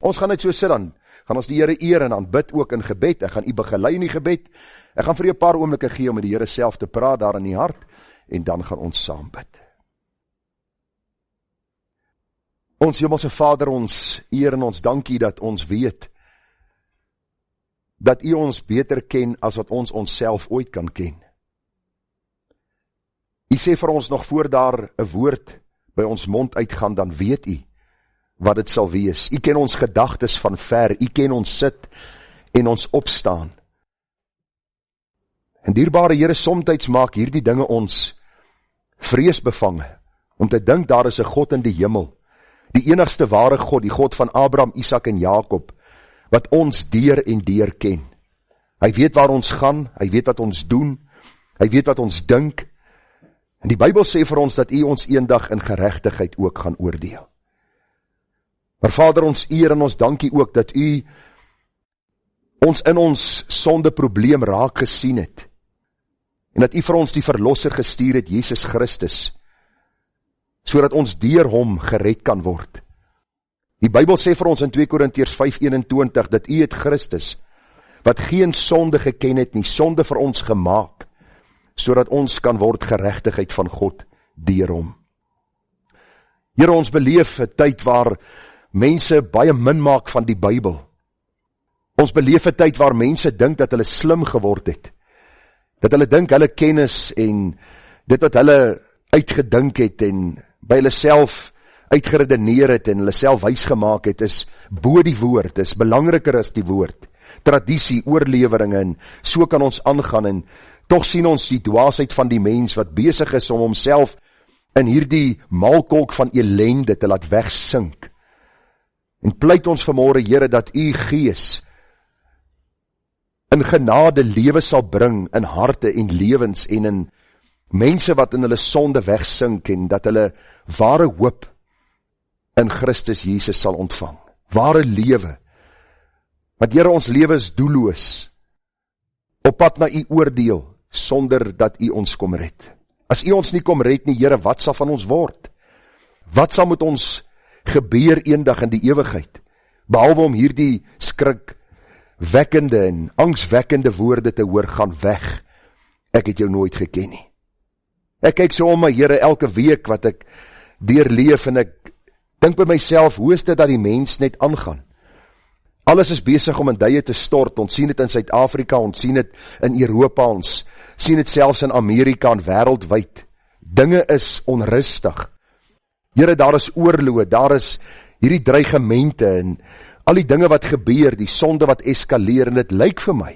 Ons gaan net so sit dan, gaan ons die Here eer en aanbid ook in gebed. Ek gaan u begelei in die gebed. Ek gaan vir u 'n paar oomblikke gee om met die Here self te praat daar in die hart, en dan gaan ons saam bid. Ons Hemelse Vader, ons eer en ons dankie dat ons weet, dat u ons beter ken as wat ons onsself ooit kan ken. U sê vir ons nog voor daar 'n woord by ons mond uitgaan, dan weet u wat dit sal wees. U ken ons gedagtes van ver, u ken ons sit en ons opstaan. En dierbare Here, somtyds maak hierdie dinge ons vreesbevange, om te dink daar is 'n God in die hemel, die enigste ware God, die God van Abraham, Isak en Jakob, wat ons deur en deur ken. Hy weet waar ons gaan, hy weet wat ons doen, hy weet wat ons dink, en die Bybel sê vir ons dat u ons eendag in geregtigheid ook gaan oordeel. Maar Vader, ons eer en ons dankie ook dat u ons in ons sonde probleem raak gesien het, en dat u vir ons die verlosser gestuur het, Jesus Christus, sodat ons deur hom gered kan word. Die Bybel sê vir ons in 2 Korintiërs 5:21 dat u het Christus, wat geen sonde geken het nie, sonde vir ons gemaak, sodat ons kan word geregtigheid van God deur hom. Here, ons beleef 'n tyd waar mense baie min maak van die Bybel. Ons beleef 'n tyd waar mense dink dat hulle slim geword het, dat hulle dink hulle kennis en dit wat hulle uitgedink het en by hulle self uitgeredeneer het en hulle self wys gemaak het, is bo die woord, is belangriker as die woord, tradisie, oorleweringe, en so kan ons aangaan, en tog sien ons die dwaasheid van die mens wat besig is om homself in hierdie maalkolk van ellende te laat wegsink. En pleit ons vanmôre, Here, dat u Gees in genade lewe sal bring in harte en lewens en in mense wat in hulle sonde wegsink, en dat hulle ware hoop in Christus Jesus sal ontvang. Ware lewe. Want Here, ons lewe is doelloos, op pad na u oordeel, sonder dat u ons kom red. As u ons nie kom red nie, Here, wat sal van ons word? Wat sal met ons gebeur eendag in die ewigheid, behalwe om hierdie skrikwekkende en angswekkende woorde te hoor, gaan weg, ek het jou nooit geken nie. Ek kyk so om my, Here, elke week wat ek deurleef, en ek dink by myself, hoe is dit dat die mens net aangaan? Alles is besig om in duie te stort, ons sien dit in Suid-Afrika, ons sien dit in Europa, ons sien dit selfs in Amerika en wêreldwyd. Dinge is onrustig. Here, daar is oorloë, daar is hierdie dreigemente, en al die dinge wat gebeur, die sonde wat eskaleer, en dit lyk vir my,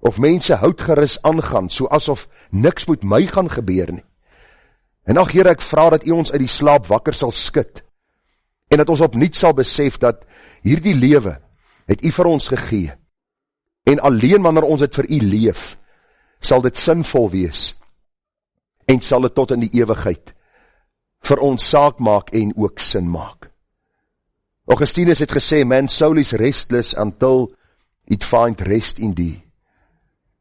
of mense houdgerus aangaan, so asof niks met my gaan gebeur nie. En ag Here, ek vra dat u ons uit die slaap wakker sal skud, en dat ons opnuut sal besef dat hierdie lewe het u vir ons gegee, en alleen wanneer ons dit vir u leef, sal dit sinvol wees, en sal dit tot in die ewigheid vir ons saak maak en ook sin maak. Augustinus het gesê, man's soul is restless until it find rest in thee.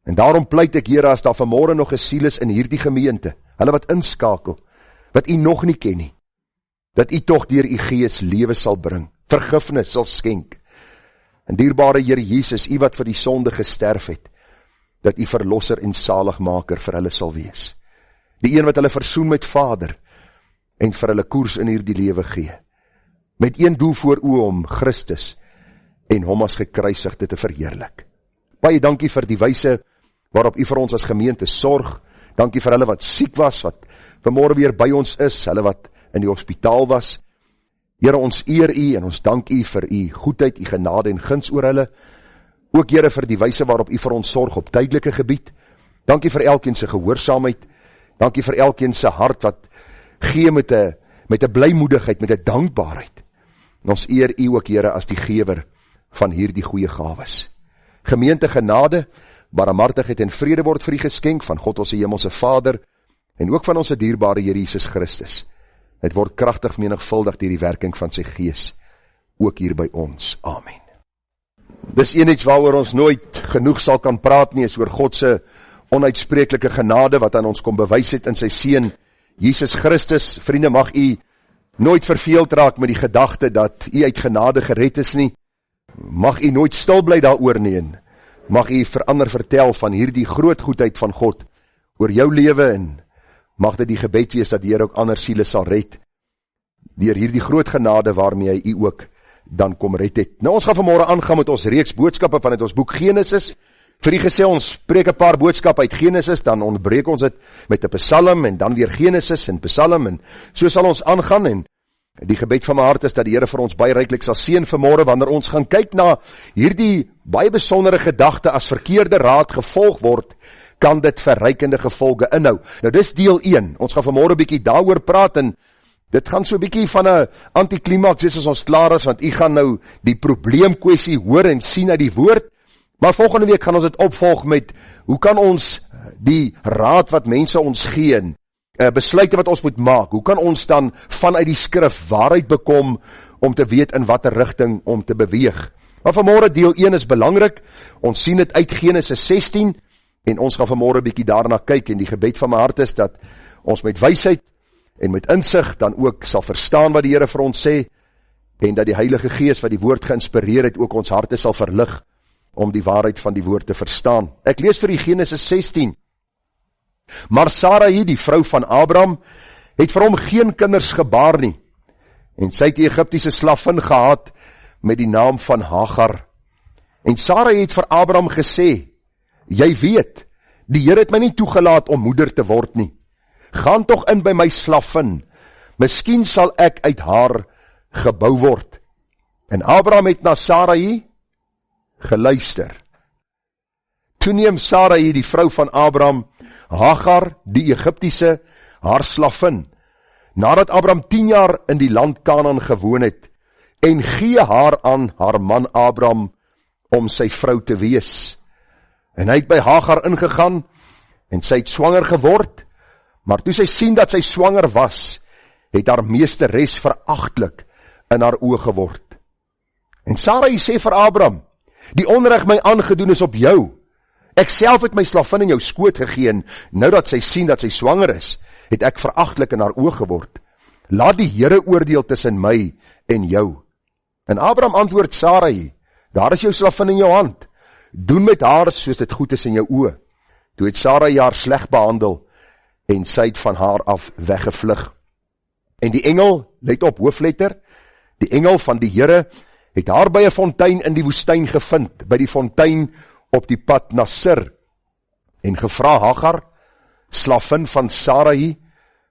En daarom pleit ek, Here, as daar vanmôre nog 'n siel is in hierdie gemeente, hulle wat inskakel, wat u nog nie ken nie, dat u tog deur u Gees lewe sal bring, vergifnis sal skenk. En dierbare Here Jesus, u wat vir die sonde gesterf het, dat u verlosser en saligmaker vir hulle sal wees. Die een wat hulle versoen met Vader, en vir hulle koers in hierdie lewe gee. Met een doel voor oë, om Christus en hom as gekruisigde te verheerlik. Baie dankie vir die wyse waarop u vir ons as gemeente sorg. Dankie vir hulle wat siek was, wat vanmôre weer by ons is, hulle wat in die hospitaal was. Here, ons eer u en ons dank u vir u goedheid, u genade en guns oor hulle. Ook Here, vir die wyse waarop u vir ons sorg op tydelike gebied. Dankie vir elkeen se gehoorsaamheid. Dankie vir elkeen se hart wat gee met 'n blymoedigheid, met 'n dankbaarheid. En ons eer u ook, Here, as die gewer van hierdie goeie gawes. Gemeente, genade, barmhartigheid en vrede word vir u geskenk van God ons hemelse Vader en ook van ons dierbare Here Jesus Christus. Het word kragtig menigvuldig deur die werking van sy Gees, ook hier by ons. Amen. Dis iets waaroor ons nooit genoeg sal kan praat nie, is oor God se onuitspreeklike genade wat aan ons kom bewys het in sy Seun Jesus Christus. Vriende, mag u nooit verveeld raak met die gedagte dat u uit genade gered is nie. Mag u nooit stil bly daaroor nie, en mag u verander vertel van hierdie groot goedheid van God oor jou lewe, en mag dit die gebed wees dat die Here ook ander siele sal red, deur hierdie groot genade waarmee hy u ook dan kom red het. Nou, ons gaan vanmôre aangaan met ons reeks boodskappe vanuit ons boek Genesis. Vir die gesê, ons spreek 'n paar boodskappe uit Genesis, dan onderbreek ons dit met 'n Psalm, en dan weer Genesis en Psalm, en so sal ons aangaan, en die gebed van my hart is dat die Here vir ons baie ryklik sal seën vanmôre, wanneer ons gaan kyk na hierdie baie besondere gedagte, as verkeerde raad gevolg word, kan dit verrykende gevolge inhou. Nou, dis deel 1, ons gaan vanmôre 'n bietjie daaroor praat, en dit gaan so 'n bietjie van 'n antiklimaks wees as ons klaar is, want u gaan nou die probleemkwessie hoor en sien uit die woord. Maar volgende week gaan ons dit opvolg met, hoe kan ons die raad wat mense ons gee, en besluite wat ons moet maak, hoe kan ons dan vanuit die skrif waarheid bekom, om te weet in watter rigting om te beweeg. Maar vanmôre deel 1 is belangrik, ons sien dit uit Genesis 16, en ons gaan vanmôre 'n bietjie daarna kyk, en die gebed van my hart is dat ons met wysheid en met insig dan ook sal verstaan wat die Here vir ons sê, en dat die Heilige Gees wat die woord geïnspireer het ook ons harte sal verlig, om die waarheid van die woord te verstaan. Ek lees vir die Genesis 16. Maar Sarai, die vrou van Abraham, het vir hom geen kinders gebaar nie, en sy het die Egiptiese slavin gehad met die naam van Hagar. En Sarai het vir Abraham gesê, jy weet, die Here het my nie toegelaat om moeder te word nie. Gaan tog in by my slavin, miskien sal ek uit haar gebou word. En Abraham het na Sarai geluister. Toe neem Sarai, die vrou van Abraham, Hagar, die Egiptiese, haar slavin, nadat Abraham 10 jaar in die land Kanaan gewoon het, en gee haar aan haar man Abraham, om sy vrou te wees. En hy het by Hagar ingegaan, en sy het swanger geword, maar toe sy sien dat sy swanger was, het haar meesteres veragtelik in haar oë geword. En Sarai sê vir Abraham, die onreg my aangedoen is op jou. Ek self het my slavin in jou skoot gegee, en nou dat sy sien dat sy swanger is, het ek veragtelik in haar oë geword. Laat die Here oordeel tussen my en jou. En Abraham antwoord Sarai, daar is jou slavin in jou hand, doen met haar soos dit goed is in jou oë. Toe het Sarai haar sleg behandel, en sy het van haar af weggevlug. En die engel, let op hoofletter, die engel van die Here, het haar by 'n fontein in die woestyn gevind, by die fontein op die pad na Sir, en gevra Hagar, slavin van Sarai,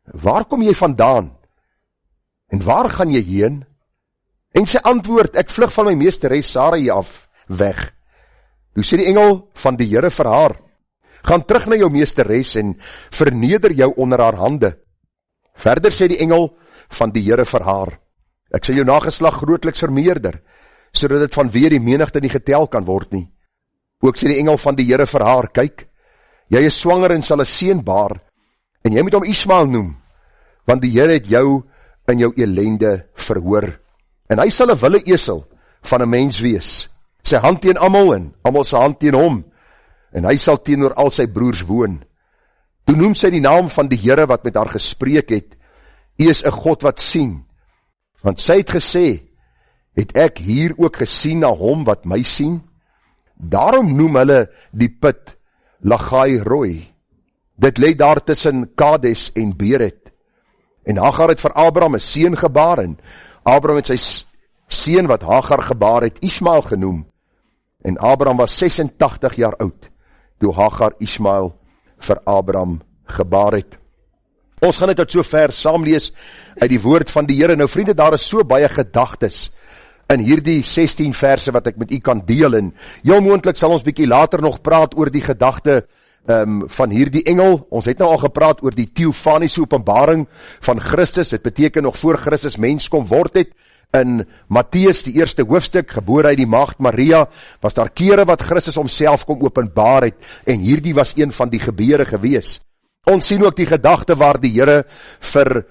waar kom jy vandaan? En waar gaan jy heen? En sy antwoord, ek vlug van my meesteres Sarai af, weg. Toe sê die engel van die Here vir haar, gaan terug na jou meesteres en verneder jou onder haar hande. Verder sê die engel van die Here vir haar, ek sal jou nageslag grootliks vermeerder, sodat dit vanweer die menigte nie getel kan word nie. Ook sê die engel van die Here vir haar, kyk, jy is swanger en sal 'n seun baar, en jy moet hom Ismael noem, want die Here het jou in jou elende verhoor. En hy sal 'n wille esel van 'n mens wees, sy hand teen almal en almal se hand teen hom, en hy sal teenoor al sy broers woon. Toe noem sy die naam van die Here wat met haar gespreek het, U is 'n God wat sien, want sy het gesê, het ek hier ook gesien na hom wat my sien? Daarom noem hulle die put Lagai Roi. Dit lê daar tussen Kades en Beret. En Hagar het vir Abraham 'n seun gebaar, en Abraham het sy seun wat Hagar gebaar het, Ismael genoem. En Abraham was 86 jaar oud, toe Hagar Ismael vir Abraham gebaar het. Ons gaan dit tot so ver saam lees uit die woord van die Here. Nou vriende, daar is so baie gedagtes in hierdie 16 verse wat ek met u kan deel, en heel moontlik sal ons bietjie later nog praat oor die gedagte van hierdie engel. Ons het nou al gepraat oor die teofaniese openbaring van Christus. Dit beteken nog voor Christus mens kom word het. In Matteus, die eerste hoofstuk, gebore uit die maagd Maria, was daar kere wat Christus homself kom openbaar het, en hierdie was een van die gebeure gewees. Ons sien ook die gedagte waar die Here vir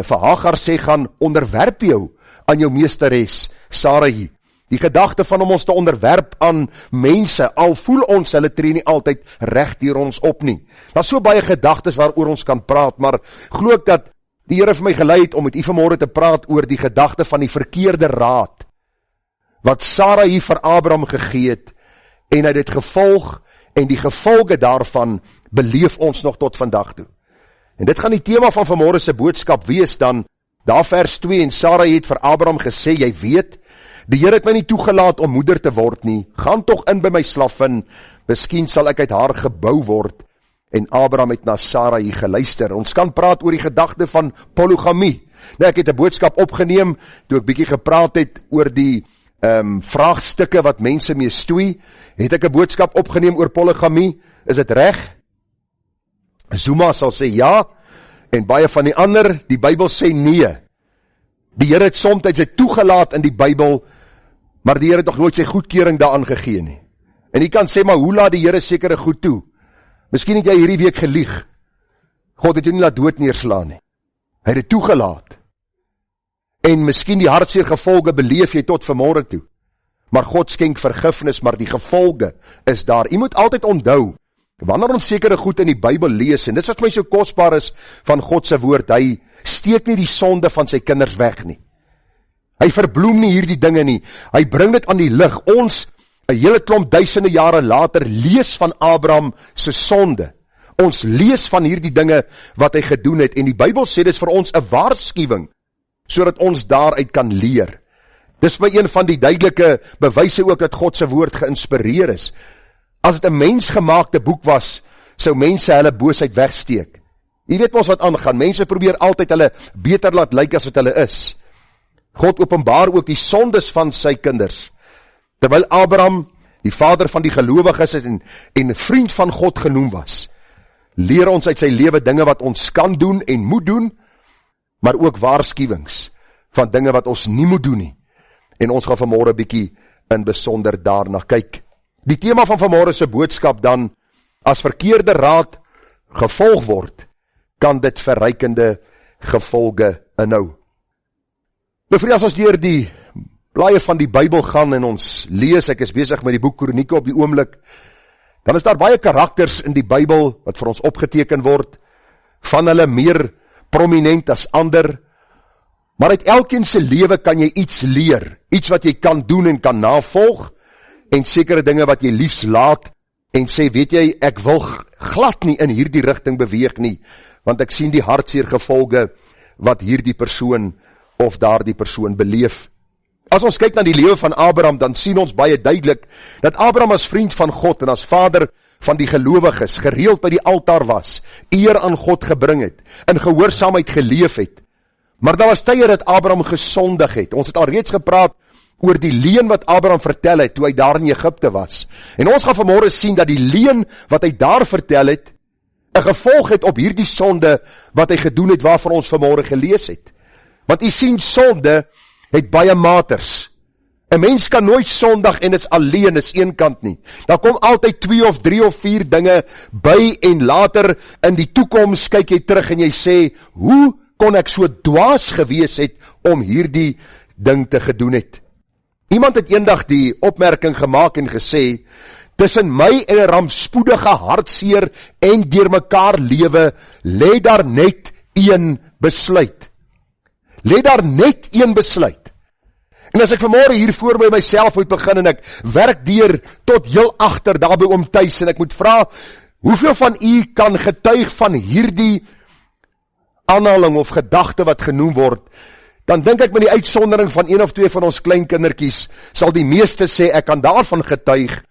Hagar sê, gaan onderwerp jou aan jou meesteres Sarai. Die gedagte van om ons te onderwerp aan mense, al voel ons, hulle tree nie altyd reg deur ons op nie. Daar is so baie gedagtes waaroor ons kan praat, maar glo ek dat die Here vir my gelei het om met u vanmôre te praat oor die gedagte van die verkeerde raad, wat Sara hier vir Abraham gegee het, en hy het dit gevolg, en die gevolge daarvan beleef ons nog tot vandag toe. En dit gaan die tema van vanmôre se boodskap wees dan, daar vers 2, en Sara het vir Abraham gesê, jy weet, die Here het my nie toegelaat om moeder te word nie, gaan tog in by my slavin, miskien sal ek uit haar gebou word, en Abraham het na Sara hier geluister. Ons kan praat oor die gedagte van polygamie. Nou, ek het 'n boodskap opgeneem, toe ek bietjie gepraat het oor die vraagstukke wat mense mee stoei, het ek 'n boodskap opgeneem oor polygamie. Is dit reg? Zuma sal sê ja, en baie van die ander, die Bybel sê nee. Die Here het soms dit toegelaat in die Bybel, maar die Here het nog nooit sy goedkeuring daaraan gegee nie. En jy kan sê, maar hoe laat die Here sekere goed toe? Miskien het jy hierdie week gelieg. God het jou nie laat dood neerslaan nie. Hy het dit toegelaat. En miskien die hartseer gevolge beleef jy tot vanmôre toe. Maar God skenk vergifnis, maar die gevolge is daar. Jy moet altyd onthou, wanneer ons sekere goed in die Bybel lees, en dit is wat my so kosbaar is van God se woord, hy steek nie die sonde van sy kinders weg nie. Hy verbloem nie hierdie dinge nie. Hy bring dit aan die lig. Ons, 'n hele klomp duisende jare later, lees van Abraham se sonde. Ons lees van hierdie dinge wat hy gedoen het, en die Bybel sê dit is vir ons 'n waarskuwing, sodat ons daaruit kan leer. Dis my een van die duidelike bewyse ook dat God se woord geïnspireer is. As dit 'n mensgemaakte boek was, sou mense hulle boosheid wegsteek. Jy weet mos wat aangaan, mense probeer altyd hulle beter laat lyk as wat hulle is. God openbaar ook die sondes van sy kinders. Terwyl Abraham, die vader van die gelowiges is en vriend van God genoem was, leer ons uit sy lewe dinge wat ons kan doen en moet doen, maar ook waarskuwings van dinge wat ons nie moet doen nie. En ons gaan vanmôre bietjie in besonder daarna kyk. Die tema van vanmôre se boodskap dan, as verkeerde raad gevolg word, kan dit verrykende gevolge inhou. Nou, as ons deur die blaaie van die Bybel gaan en ons lees, ek is besig met die boek Kronieke op die oomblik, dan is daar baie karakters in die Bybel wat vir ons opgeteken word, van hulle meer prominent as ander, maar uit elkeen se lewe kan jy iets leer, iets wat jy kan doen en kan navolg, en sekere dinge wat jy liefs laat, en sê, weet jy, ek wil glad nie in hierdie rigting beweeg nie, want ek sien die hartseer gevolge wat hierdie persoon of daardie persoon beleef. As ons kyk na die lewe van Abraham, dan sien ons baie duidelik, dat Abraham as vriend van God en as vader van die gelowiges gereeld by die altaar was, eer aan God gebring het, in gehoorsaamheid geleef het. Maar daar was tye dat Abraham gesondig het. Ons het al reeds gepraat oor die leuen wat Abraham vertel het, toe hy daar in Egipte was. En ons gaan vanmôre sien dat die leuen wat hy daar vertel het, 'n gevolg het op hierdie sonde wat hy gedoen het, waarvan ons vanmôre gelees het. Want u sien, sonde het baie maters. 'n Mens kan nooit sondig en is alleen, is een kant nie. Daar kom altyd 2 of 3 of 4 dinge by, en later in die toekoms kyk jy terug en jy sê, hoe kon ek so dwaas gewees het om hierdie ding te gedoen het? Iemand het eendag die opmerking gemaak en gesê, tussen my en 'n rampspoedige hartseer en deurmekaar lewe, lê daar net een besluit. Lê daar net een besluit. En as ek vanmôre hier voor by myself moet begin, en ek werk deur tot heel agter, daar by oom Thys, en ek moet vra, hoeveel van u kan getuig van hierdie aanhaling of gedagte wat genoem word, dan dink ek met die uitsondering van 1 of 2 van ons kleinkindertjies, sal die meeste sê, ek kan daarvan getuig.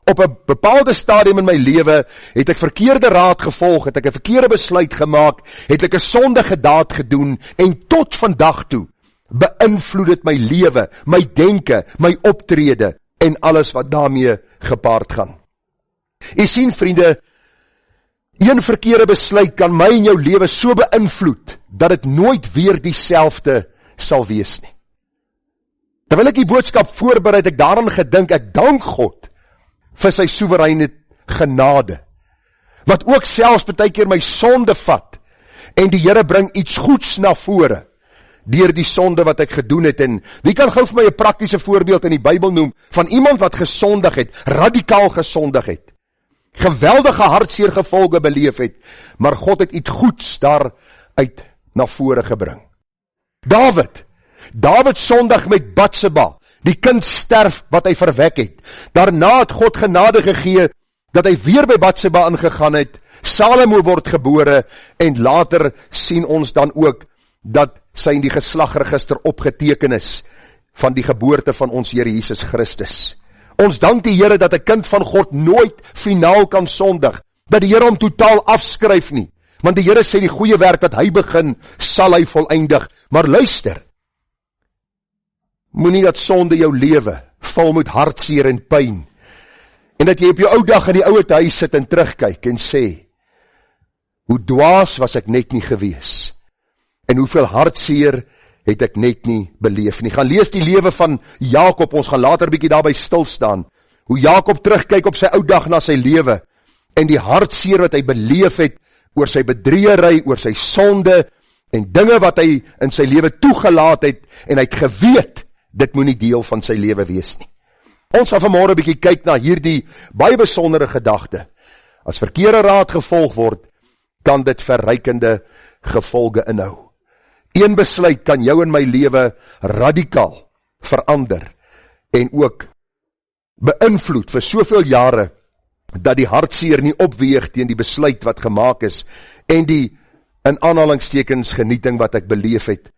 Op 'n bepaalde stadium in my lewe, het ek verkeerde raad gevolg, het ek 'n verkeerde besluit gemaak, het ek 'n sondige daad gedoen, en tot vandag toe, beïnvloed dit my lewe, my denke, my optrede, en alles wat daarmee gepaard gaan. U sien, vriende, een verkeerde besluit kan my en jou lewe so beïnvloed, dat het nooit weer dieselfde sal wees nie. Terwyl ek die boodskap voorbereid, ek daaraan gedink, ek dank God vir sy soewereine genade, wat ook selfs baie keer my sonde vat, en die Here bring iets goeds na vore, deur die sonde wat ek gedoen het. En wie kan gou vir my 'n praktiese voorbeeld in die Bybel noem, van iemand wat gesondig het, radikaal gesondig het, geweldige hartseer gevolge beleef het, maar God het iets goeds daaruit na vore gebring. David sondig met Batseba, die kind sterf wat hy verwek het. Daarna het God genade gegee, dat hy weer by Batseba ingegaan het, Salomo word gebore, en later sien ons dan ook, dat sy in die geslagregister opgeteken is, van die geboorte van ons Here Jesus Christus. Ons dank die Here dat 'n kind van God nooit finaal kan sondig, dat die Here hom totaal afskryf nie, want die Here sê die goeie werk wat hy begin, sal hy voleindig. Maar luister, moenie dat sonde jou lewe vol met hartseer en pyn, en dat jy op jou ou dag in die ouete huis sit en terugkyk en sê, hoe dwaas was ek net nie gewees, en hoeveel hartseer het ek net nie beleef nie. Gaan lees die lewe van Jakob, ons gaan later bietjie daarby stilstaan, hoe Jakob terugkyk op sy ou dag na sy lewe, en die hartseer wat hy beleef het, oor sy bedriegery, oor sy sonde, en dinge wat hy in sy lewe toegelaat het, en hy het geweet, dit moet nie deel van sy lewe wees nie. Ons gaan vanmôre 'n bietjie kyk na hierdie baie besondere gedagte. As verkeerde raad gevolg word, kan dit verrykende gevolge inhou. Een besluit kan jou en my lewe radikaal verander en ook beïnvloed vir soveel jare, dat die hartseer nie opweeg teen die besluit wat gemaak is, en die in aanhalingstekens genieting wat ek beleef het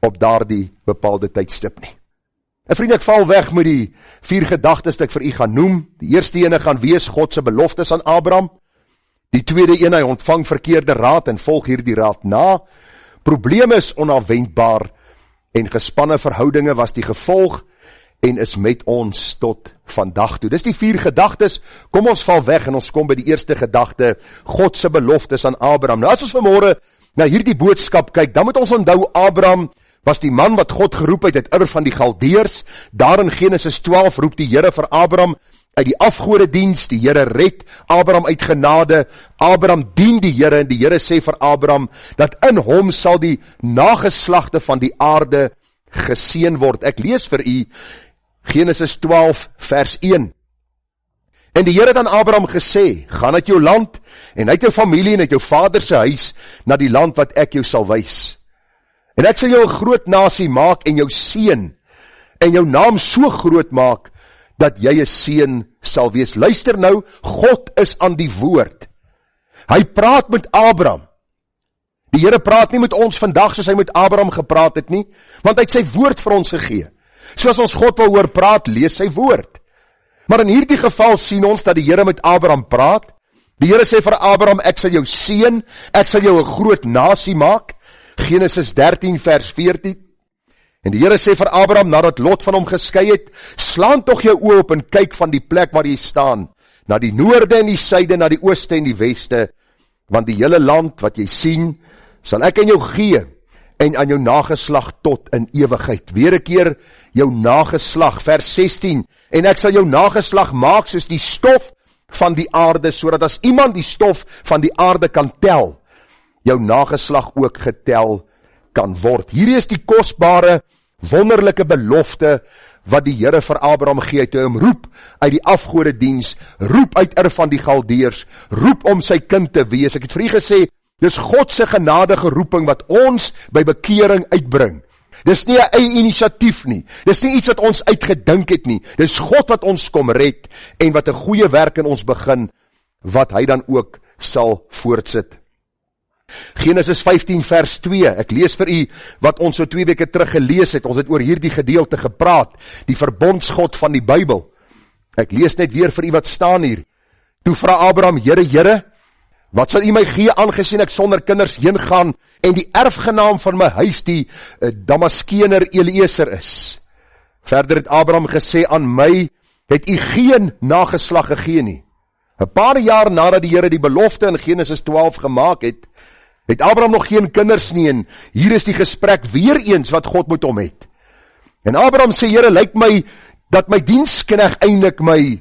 op daardie bepaalde tydstip nie. En vriend, ek val weg met die 4 gedagtes wat ek vir u gaan noem. Die eerste ene gaan wees God se beloftes aan Abraham. Die tweede een, hy ontvang verkeerde raad en volg hierdie raad na. Probleme is onafwendbaar en gespanne verhoudinge was die gevolg en is met ons tot vandag toe. Dis die 4 gedagtes. Kom ons val weg en ons kom by die eerste gedagte, God se beloftes aan Abraham. Nou as ons vanmôre na hierdie boodskap kyk, dan moet ons onthou, Abraham was die man wat God geroep het uit Ur van die Galdeërs. Daar in Genesis 12 roep die Here vir Abraham uit die afgodediens, die Here red Abraham uit genade. Abraham dien die Here en die Here sê vir Abraham dat in hom sal die nageslagte van die aarde geseën word. Ek lees vir u Genesis 12 vers 1. En die Here het aan Abraham gesê, gaan uit jou land en uit jou familie en uit jou vader se huis na die land wat ek jou sal wys. En ek sal jou 'n groot nasie maak en jou seën en jou naam so groot maak dat jy 'n seën sal wees. Luister nou, God is aan die woord. Hy praat met Abraham. Die Here praat nie met ons vandag soos hy met Abraham gepraat het nie, want hy het sy woord vir ons gegee. Soos ons God wil hoor praat, lees sy woord. Maar in hierdie geval sien ons dat die Here met Abraham praat. Die Here sê vir Abraham, ek sal jou seën, ek sal jou 'n groot nasie maak. Genesis 13 vers 14. En die Here sê vir Abraham, nadat Lot van hom geskei het, slaan tog jou oë op en kyk van die plek waar jy staan, na die noorde en die suide, na die ooste en die weste, want die hele land wat jy sien, sal ek aan jou gee, en aan jou nageslag tot in ewigheid. Weer 'n keer, jou nageslag, vers 16, en ek sal jou nageslag maak soos die stof van die aarde, sodat as iemand die stof van die aarde kan tel, jou nageslag ook getel kan word. Hierdie is die kosbare, wonderlike belofte wat die Here vir Abraham gee, toe hom roep uit die afgodediens, roep uit Ur van die Galdeërs, roep om sy kind te wees. Ek het vir u gesê, dis God se genadige roeping wat ons by bekering uitbring. Dis nie 'n eie inisiatief nie, dis nie iets wat ons uitgedink het nie, dis God wat ons kom red, en wat 'n goeie werk in ons begin, wat hy dan ook sal voortsit. Genesis 15 vers 2, ek lees vir u wat ons so 2 weke terug gelees het, ons het oor hierdie gedeelte gepraat, die verbondsgod van die Bybel. Ek lees net weer vir u wat staan hier. Toe vra Abraham, Here, wat sal u my gee aangesien ek sonder kinders heen gaan en die erfgenaam van my huis die Damaskener Eliezer is? Verder het Abraham gesê, aan my het u geen nageslag gegee nie. 'n paar jaar nadat die Here die belofte in Genesis 12 gemaak het Abraham nog geen kinders nie, en hier is die gesprek weer eens wat God met hom het. En Abraham sê, Here, lyk my dat my dienskneg eintlik my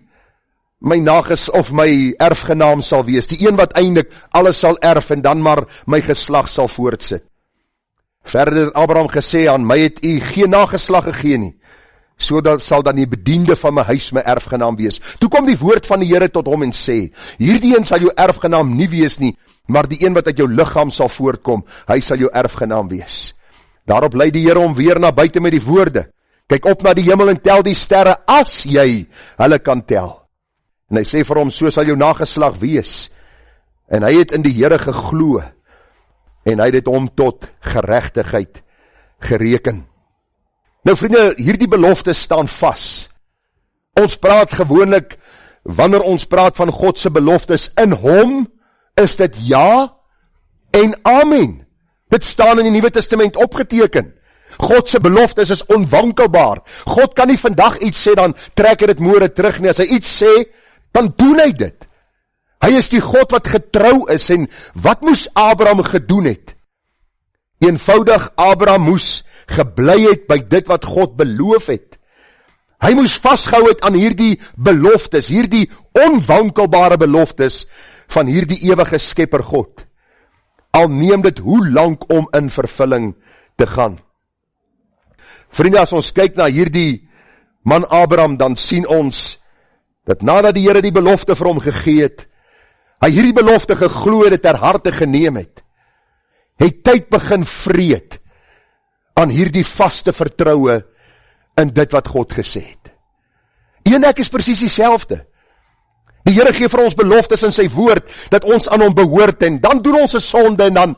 erfgenaam sal wees, die een wat eintlik alles sal erf en dan maar my geslag sal voortsit. Verder het Abraham gesê, aan my het u geen nageslag gegee nie, so dat sal dan die bediende van my huis my erfgenaam wees. Toe kom die woord van die Here tot hom en sê, hierdie een sal jou erfgenaam nie wees nie, maar die een wat uit jou liggaam sal voortkom, hy sal jou erfgenaam wees. Daarop lei die Here hom weer na buite met die woorde, kyk op na die hemel en tel die sterre, as jy hulle kan tel. En hy sê vir hom, so sal jou nageslag wees. En hy het in die Here geglo, en hy het dit hom tot geregtigheid gereken. Nou vriende, hierdie beloftes staan vas. Ons praat gewoonlik, wanneer ons praat van God se beloftes, in hom is dit ja en amen. Dit staan in die Nuwe Testament opgeteken. God se beloftes is onwankelbaar. God kan nie vandag iets sê, dan trek hy dit môre terug nie. As hy iets sê, dan doen hy dit. Hy is die God wat getrou is, en wat moes Abraham gedoen het? Eenvoudig, Abraham moes gebly het by dit wat God beloof het. Hy moes vasgehou het aan hierdie beloftes, hierdie onwankelbare beloftes van hierdie ewige skepper God. Al neem dit hoe lank om in vervulling te gaan. Vriende, as ons kyk na hierdie man Abraham, dan sien ons dat nadat die Here die belofte vir hom gegee het, hy hierdie belofte geglo het, ter harte geneem het, het tyd begin vreet aan hierdie vaste vertroue in dit wat God gesê het. En ek is presies dieselfde. Die Here gee vir ons beloftes in sy woord, dat ons aan hom behoort, en dan doen ons 'n sonde, en dan,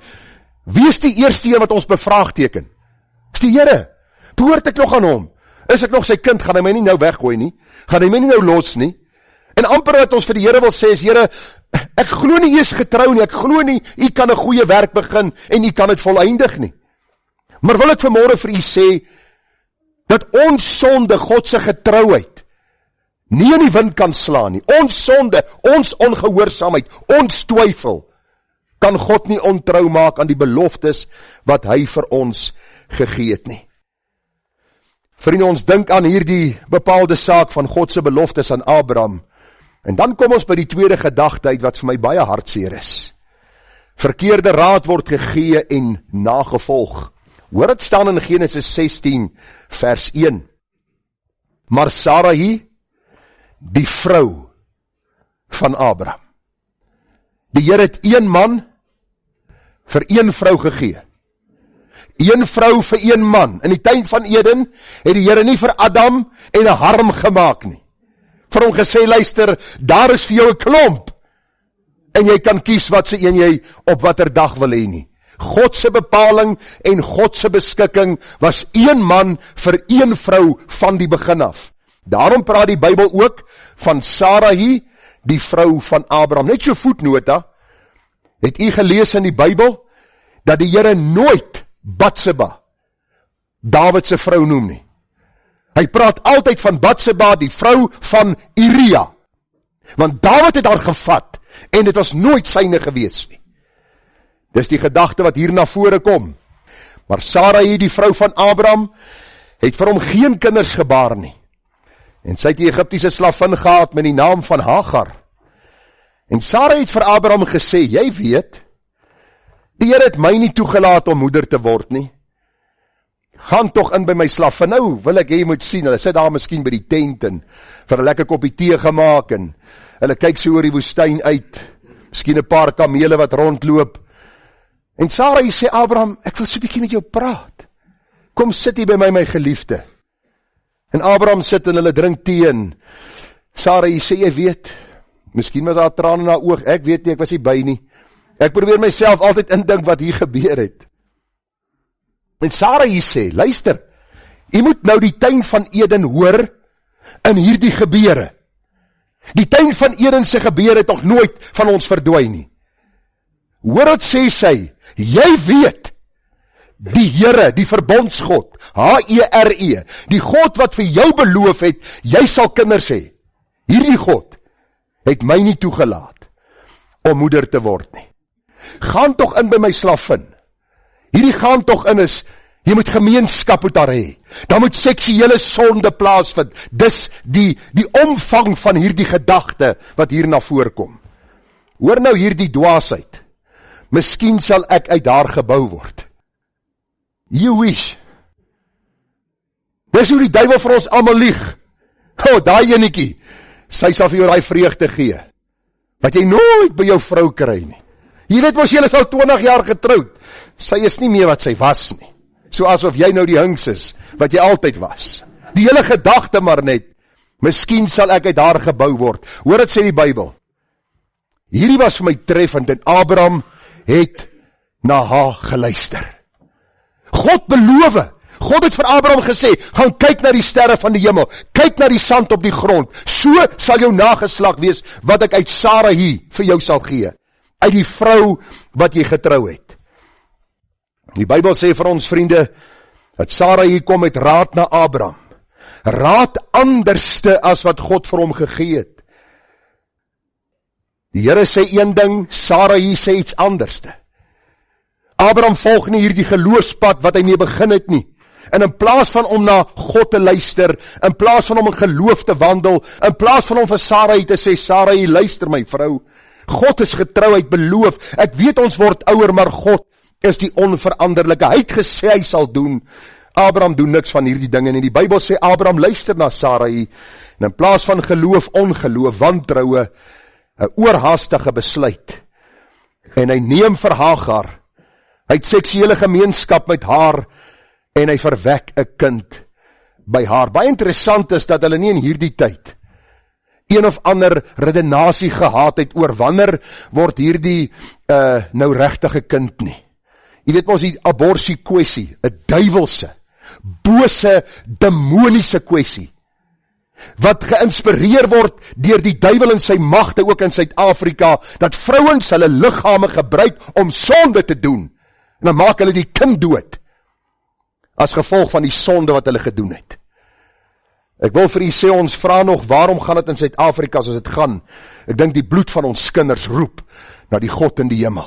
wie is die eerste een wat ons bevraagteken? Is die Here. Behoort ek nog aan hom? Is ek nog sy kind? Gaan hy my nie nou weggooi nie? Gaan hy my nie nou los nie? En amper wat ons vir die Here wil sê is, Here, ek glo nie, U is getrou nie, ek glo nie, U kan 'n goeie werk begin, en U kan dit volëindig nie. Maar wil ek vanmôre vir U sê, dat ons sonde, God se getrouheid, nie in die wind kan slaan nie. Ons sonde, ons ongehoorsaamheid, ons twyfel, kan God nie ontrou maak aan die beloftes wat hy vir ons gegee het nie. Vriende, ons dink aan hierdie bepaalde saak van God se beloftes aan Abraham, en dan kom ons by die tweede gedagte uit wat vir my baie hartseer is. Verkeerde raad word gegee en nagevolg. Hoor dit staan in Genesis 16 vers 1. Maar Sarai, die vrou van Abraham. Die Here het een man vir een vrou gegee. Een vrou vir een man. In die tuin van Eden het die Here nie vir Adam en 'n harm gemaak nie. Vir hom gesê, luister, daar is vir jou 'n klomp, en jy kan kies wat se een jy op watter dag wil hê nie. God se bepaling en God se beskikking was een man vir een vrou van die begin af. Daarom praat die Bybel ook van Sarai, die vrou van Abraham. Net so voetnota, het u gelees in die Bybel, dat die Here nooit Batseba, Dawid se vrou noem nie. Hy praat altyd van Batseba, die vrou van Uria. Want Dawid het haar gevat, en dit was nooit syne gewees nie. Dis die gedagte wat hier na vore kom. Maar Sarai, die vrou van Abraham, het vir hom geen kinders gebaar nie. En sy het die Egiptiese slavin gehad met die naam van Hagar. En Sarai het vir Abraham gesê, jy weet, die Here het my nie toegelaat om moeder te word nie. Gaan tog in by my slavin. Nou wil ek jy moet sien, hulle sit daar miskien by die tent en vir 'n lekker koppie tee gemaak, en hulle kyk so oor die woestyn uit, miskien 'n paar kamele wat rondloop. En Sarai sê, Abraham, ek wil so 'n bietjie met jou praat. Kom sit hier by my geliefde. En Abraham sit en hulle drink tee, en Sarai sê, jy weet, miskien was daar trane na oog, ek weet nie, ek was nie by nie. Ek probeer myself altyd indink wat hier gebeur het. En Sarai sê, luister, jy moet nou die tuin van Eden hoor in hierdie gebeure. Die tuin van Eden se gebeure het nog nooit van ons verdwyn nie. Hoor wat sê sy, jy weet, die Here, die verbondsgod, H-E-R-E, die God wat vir jou beloof het, jy sal kinders hê. Hierdie God het my nie toegelaat om moeder te word nie. Gaan tog in by my slavin. Hierdie gaan tog in is, jy moet gemeenskap met haar hê. Dan moet seksuele sonde plaasvind. Dis die omvang van hierdie gedagte wat hier na voorkom. Hoor nou hierdie dwaasheid. Miskien sal ek uit daar gebou word. You wish. Dis hoe die duiwel vir ons almal lieg. Daai enetjie, sy sal vir jou daai vreugde gee, wat jy nooit by jou vrou kry nie. Jy weet mos, julle is al 20 jaar getroud. Sy is nie meer wat sy was nie. So asof jy nou die hinks is, wat jy altyd was. Die hele gedagte maar net, miskien sal ek uit haar gebou word. Hoor het sê die Bybel. Hierdie was vir my treffend, en Abraham het na haar geluister. God beloof, God het vir Abraham gesê, gaan kyk na die sterre van die hemel, kyk na die sand op die grond, so sal jou nageslag wees, wat ek uit Sarai vir jou sal gee, uit die vrou wat jy getrou het. Die Bybel sê vir ons vriende, dat Sarai kom met raad na Abraham, raad anderste as wat God vir hom gegee het. Die Here sê een ding, Sarai sê iets anderste. Abraham volg nie hierdie geloofspad wat hy mee begin het nie. En in plaas van om na God te luister, in plaas van om in geloof te wandel, in plaas van om vir Sarai te sê, Sarai, luister my vrou, God is getrou, hy het beloof, ek weet ons word ouer, maar God is die onveranderlike, hy het gesê hy sal doen. Abraham doen niks van hierdie dinge, en die Bybel sê, Abraham luister na Sarai, en in plaas van geloof, ongeloof, wantroue, 'n oorhaastige besluit, en hy neem vir Hagar, hy het seksuele gemeenskap met haar, en hy verwek 'n kind by haar. Baie interessant is dat hulle nie in hierdie tyd een of ander redenasie gehad het oor wanneer word hierdie nou regtige kind nie. Jy weet mos die aborsie kwessie, 'n duiwelse, bose, demoniese kwessie, wat geïnspireer word deur die duiwel en sy magte ook in Suid-Afrika, dat vrouens hulle liggame gebruik om sonde te doen, en dan maak hulle die kind dood, as gevolg van die sonde wat hulle gedoen het. Ek wil vir u sê, ons vra nog, waarom gaan het in Suid-Afrika soos het gaan? Ek dink die bloed van ons kinders roep na die God in die hemel,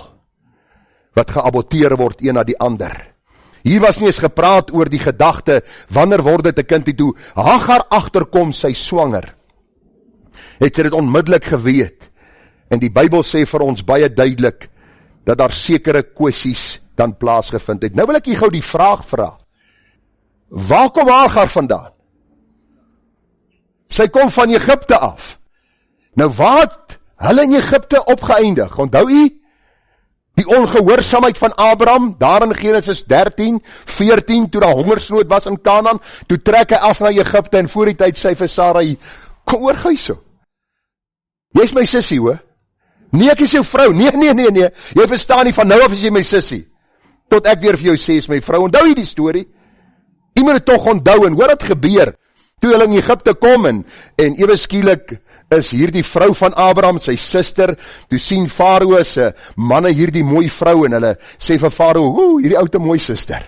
wat geaborteer word een na die ander. Hier was nie eens gepraat oor die gedagte, wanneer word dit 'n kind die toe, Hagar agterkom sy swanger, het sy dit onmiddellik geweet, en die Bybel sê vir ons baie duidelik, dat daar sekere kwessies dan plaasgevind het. Nou wil ek hier gou die vraag vra, waar kom Hagar vandaan? Sy kom van Egipte af. Nou wat hulle in Egipte opgeëindig? Onthou u die ongehoorsaamheid van Abraham, daar in Genesis 13, 14, toe daar hongersnood was in Kanaan, toe trek hy af na Egipte, en voor die tyd sê vir Sarai, kom oor gou so. Jy is my sissie hoor. Nee, ek is jou vrou. Nee. Jy verstaan nie, van nou af is jy my sissie. Tot ek weer vir jou sê, is my vrou. Onthou jy die storie? Jy moet het toch onthou, en hoor het gebeur, toe hulle in Egipte kom, en ewe skielik is hierdie vrou van Abraham, sy suster, toe sien Farao se manne hierdie mooi vrou, en hulle sê vir Farao, hierdie oude mooi suster,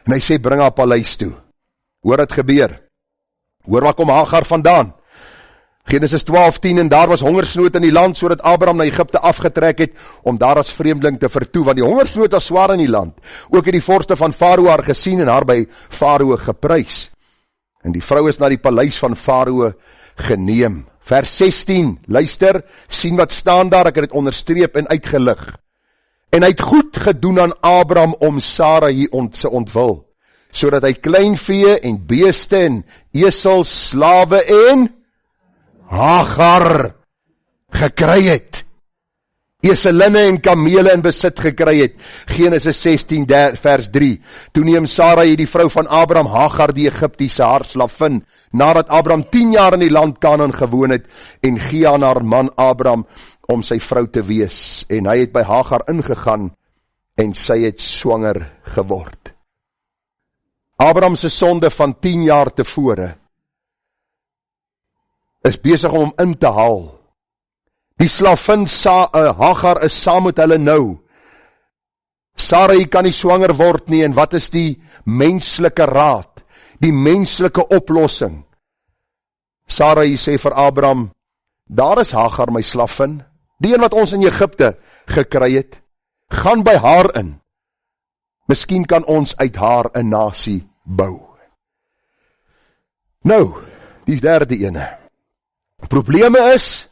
en hy sê, bring haar paleis toe. Hoor het gebeur, hoor waar kom Hagar vandaan, Genesis 12:10, en daar was hongersnood in die land, so dat Abraham na Egipte afgetrek het, om daar as vreemdeling te vertoe, want die hongersnood was swaar in die land. Ook het die vorste van Farao haar gesien, en haar by Farao geprys. En die vrou is na die paleis van Farao geneem. Vers 16, luister, sien wat staan daar, ek het het onderstreep en uitgelig. En hy het goed gedoen aan Abraham om Sarai se ontwil, so dat hy kleinvee en beeste en esels, slawe en Hagar gekry het. Eselinne en kamele in besit gekry het. Genesis 16 vers 3. Toe neem Sarai, die vrou van Abraham, Hagar die Egiptiese haar slavin, nadat Abraham 10 jaar in die land Kanaan gewoon het, en gee aan haar man Abraham om sy vrou te wees. En hy het by Hagar ingegaan, en sy het swanger geword. Abraham se sonde van 10 jaar tevore is besig om hom in te haal. Die slavin Hagar is saam met hulle nou. Sarai kan nie swanger word nie, en wat is die menslike raad? Die menslike oplossing? Sarai sê vir Abraham, daar is Hagar my slavin, die een wat ons in Egipte gekry het, gaan by haar in. Miskien kan ons uit haar 'n nasie bou. Nou, die derde ene. Probleme is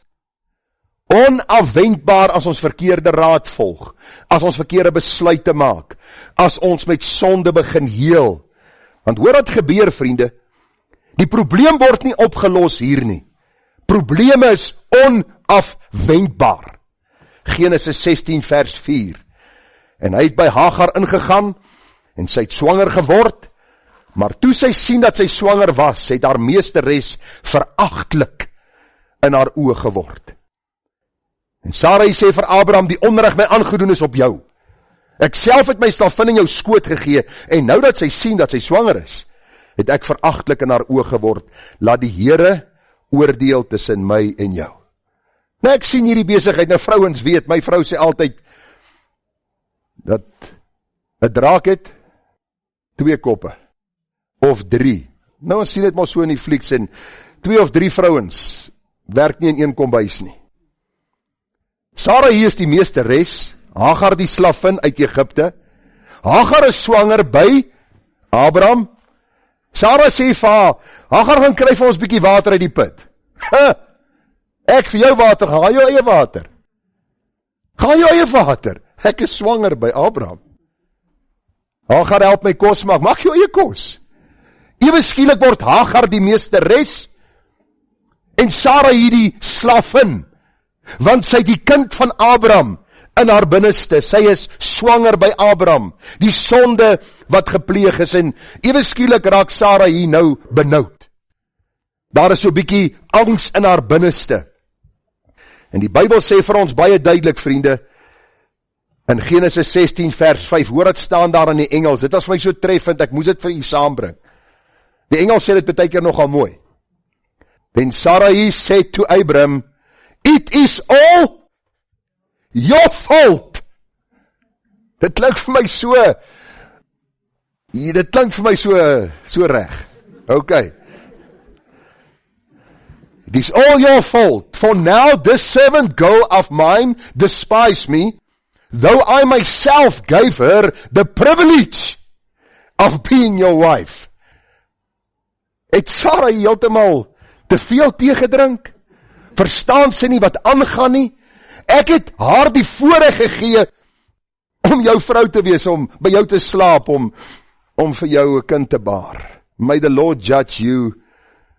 onafwendbaar as ons verkeerde raad volg, as ons verkeerde besluite maak, as ons met sonde begin heel. Want hoor wat gebeur, vriende, die probleem word nie opgelos hier nie. Probleme is onafwendbaar. Genesis 16 vers 4. En hy het by Hagar ingegaan, en sy het swanger geword, maar toe sy sien dat sy swanger was, het haar meesteres veragtelik in haar oë geword. En Sarai sê vir Abraham, die onreg my aangedoen is op jou. Ek self het my slavin in jou skoot gegee, en nou dat sy sien dat sy swanger is, het ek veragtelik in haar oë geword. Laat die Here oordeel tussen my en jou. Nou ek sien hierdie besigheid, nou vrouens weet, my vrou sê altyd, dat 'n draak het 2 koppe, of 3. Nou ons sien dit maar so in die flieks, en 2 of 3 vrouens werk nie in een kombuis nie. Sarai hier is die meesteres, Hagar die slavin uit Egipte. Hagar is swanger by Abraham. Sarai sê vir haar, Hagar gaan kry vir ons bietjie water uit die put. Ek vir jou water, gaan jou eie water. Gaan jou eie water. Ek is swanger by Abraham. Hagar help my kos maak, maak jou eie kos. Ewe skielik word Hagar die meesteres en Sarai hier die slavin, want sy het die kind van Abraham in haar binneste. Sy is swanger by Abraham, die sonde wat gepleeg is, en ewe skielik raak Sarai hier nou benoud. Daar is so 'n bietjie angs in haar binneste. En die Bybel sê vir ons baie duidelik, vriende, in Genesis 16 vers 5, hoor dit staan daar in die Engels, dit was my so treffend, ek moes dit vir u saambring. Die Engels sê dit baie keer nogal mooi. Then Sarai said to Abram, it is all your fault. Dit klink vir my so reg. Okay. It is all your fault, for now this servant girl of mine despised me, though I myself gave her the privilege of being your wife. Het Sarai heeltemal te veel teegedrink? Verstaan sy nie wat aangaan nie? Ek het haar die voorreg gegee om jou vrou te wees, om by jou te slaap, om vir jou 'n kind te baar. May the Lord judge you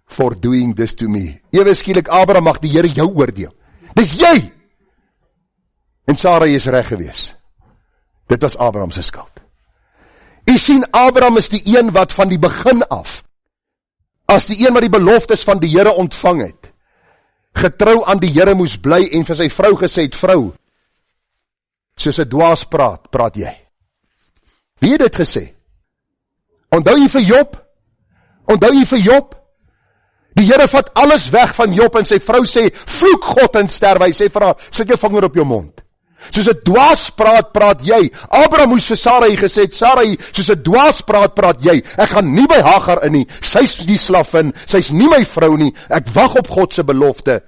for doing this to me. Ewe skielik, Abraham, mag die Here jou oordeel. Dis jy! En Sarai is reg gewees. Dit was Abraham se skuld. U sien, Abraham is die een wat van die begin af, as die een wat die beloftes van die Here ontvang het, getrou aan die Here moes bly en vir sy vrou gesê het, vrou, soos 'n dwaas praat jy. Wie het dit gesê? Onthou jy vir Job? Die Here vat alles weg van Job en sy vrou sê, vloek God en sterwe. Hy sê vir haar, sit jou vinger op jou mond. Soos 'n dwaas praat jy. Abraham moes vir Sarai gesê het, Sarai, soos 'n dwaas praat jy. Ek gaan nie by Hagar in nie. Sy's die slavin, sy's nie my vrou nie. Ek wag op God se belofte.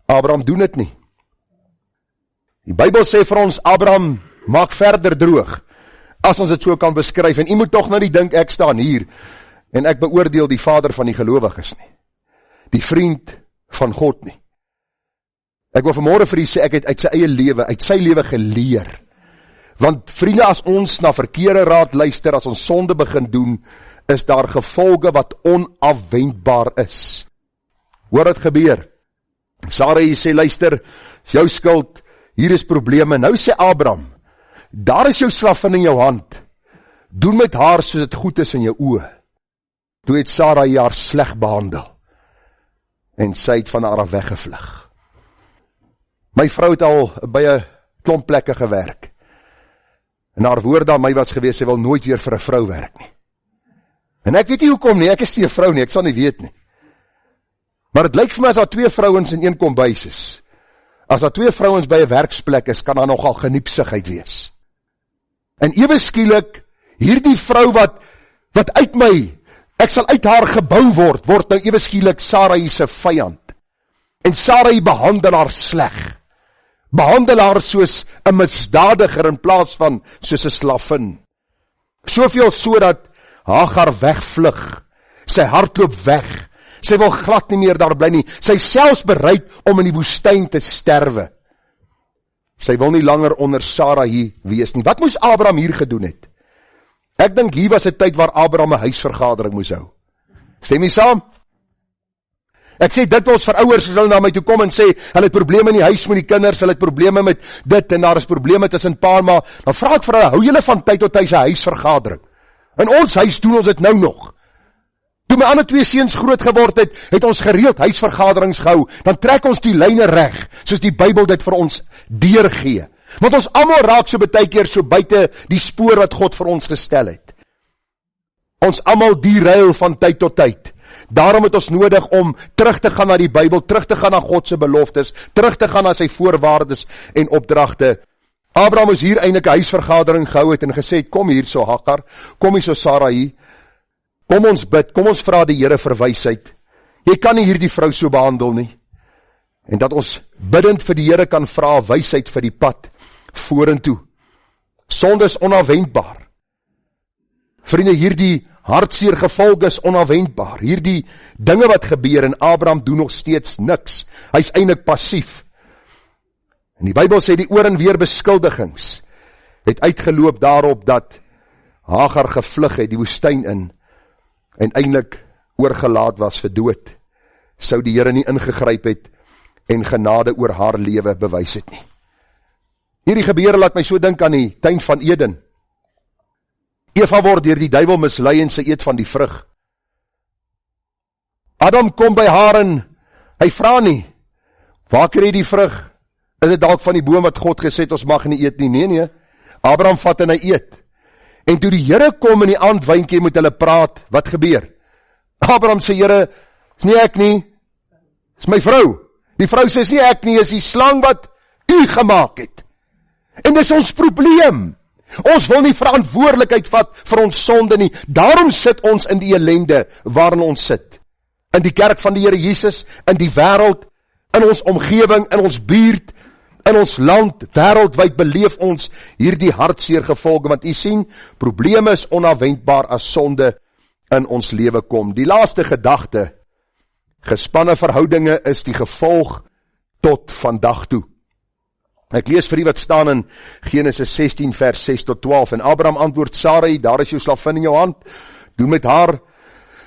Abraham doen dit nie. Die Bybel sê vir ons, Abraham maak verder droog, as ons dit so kan beskryf. En u moet tog nou nie dink ek staan hier en ek beoordeel die vader van die gelowiges nie. Die vriend van God nie. Ek wil vanmôre vir u sê, ek het uit sy lewe geleer. Want vriende, as ons na verkeerde raad luister, as ons sonde begin doen, is daar gevolge wat onafwendbaar is. Hoor dit gebeur. Sarai sê, luister, is jou skuld, hier is probleme. Nou sê Abraham, daar is jou slavin in jou hand. Doen met haar soos dit goed is in jou oë. Toe het Sarai haar sleg behandel. En sy het van haar af weggevlug. My vrou het al by 'n klomp plekke gewerk. En haar woord aan my was gewees, sy wil nooit weer vir 'n vrou werk nie. En ek weet nie hoekom nie, ek is nie 'n vrou nie, ek sal nie weet nie. Maar het lyk vir my as daar 2 vrouens in een kombuis is. As daar 2 vrouens by 'n werksplek is, kan daar nogal geniepsigheid wees. En ewe skielik, hierdie vrou wat uit my, ek sal uit haar gebou word nou ewe skielik Sarai se vyand. En Sarai behandel haar sleg. Behandel haar soos 'n misdadiger in plaas van soos 'n slavin. Soveel so dat Hagar wegvlug. Sy hardloop weg. Sy wil glad nie meer daar bly nie. Sy is selfs bereid om in die woestyn te sterwe. Sy wil nie langer onder Sarai wees nie. Wat moes Abraham hier gedoen het? Ek dink hier was 'n tyd waar Abraham 'n huisvergadering moes hou. Stem jy saam? Ek sê dit ons vir ouers, as hulle na my toe kom en sê, hulle het probleme in die huis met die kinders, hulle het probleme met dit, en daar is probleme tussen pa en ma, dan vra ek vir hulle, hou julle van tyd tot tyd 'n huisvergadering? In ons huis doen ons dit nou nog. Toe my ander 2 seuns groot geword het, het ons gereeld huisvergaderings gehou, dan trek ons die lyne reg, soos die Bybel dit vir ons deurgee. Want ons almal raak so baie keer so buite die spoor wat God vir ons gestel het. Ons almal derail van tyd tot tyd. Daarom het ons nodig om terug te gaan na die Bybel, terug te gaan na God se beloftes, terug te gaan na sy voorwaardes en opdragte. Abraham is hier eintlik 'n huisvergadering gehou het en gesê, kom hier so Hagar, kom hier so Sarai, kom ons bid, kom ons vra die Here vir wysheid. Jy kan nie hierdie vrou so behandel nie. En dat ons biddend vir die Here kan vra wysheid vir die pad vorentoe. Sonde is onafwendbaar. Vriende, hierdie hartseer gevolg is onafwendbaar. Hierdie dinge wat gebeur en Abraham doen nog steeds niks. Hy's eintlik passief. En die Bybel sê die oor en weer beskuldigings het uitgeloop daarop dat Hagar gevlug het die woestyn in en eintlik oorgelaat was vir dood. Sou die Here nie ingegryp het en genade oor haar lewe bewys het nie. Hierdie gebeure laat my so dink aan die tuin van Eden. Eva word deur die duiwel mislei en sy eet van die vrug. Adam kom by haar en hy vra nie, waar kry jy die vrug? Is dit dalk van die boom wat God gesê het, ons mag nie eet nie? Nee. Abraham vat en hy eet. En toe die Here kom in die aandwynkie met hulle praat, wat gebeur? Abraham sê, Here, is nie ek nie, is my vrou. Die vrou sê, is nie ek nie, is die slang wat u gemaak het. En dis ons probleem. Ons wil nie verantwoordelikheid vat vir ons sonde nie. Daarom sit ons in die ellende waarin ons sit. In die kerk van die Here Jesus, in die wêreld, in ons omgewing, in ons buurt, in ons land, wêreldwyd beleef ons hierdie hartseer gevolge, want u sien, probleme is onafwendbaar as sonde in ons lewe kom. Die laaste gedagte, gespanne verhoudinge is die gevolg tot vandag toe. Ek lees vir u wat staan in Genesis 16 vers 6 tot 12, en Abraham antwoord Sarai, daar is jou slavin in jou hand, doen met haar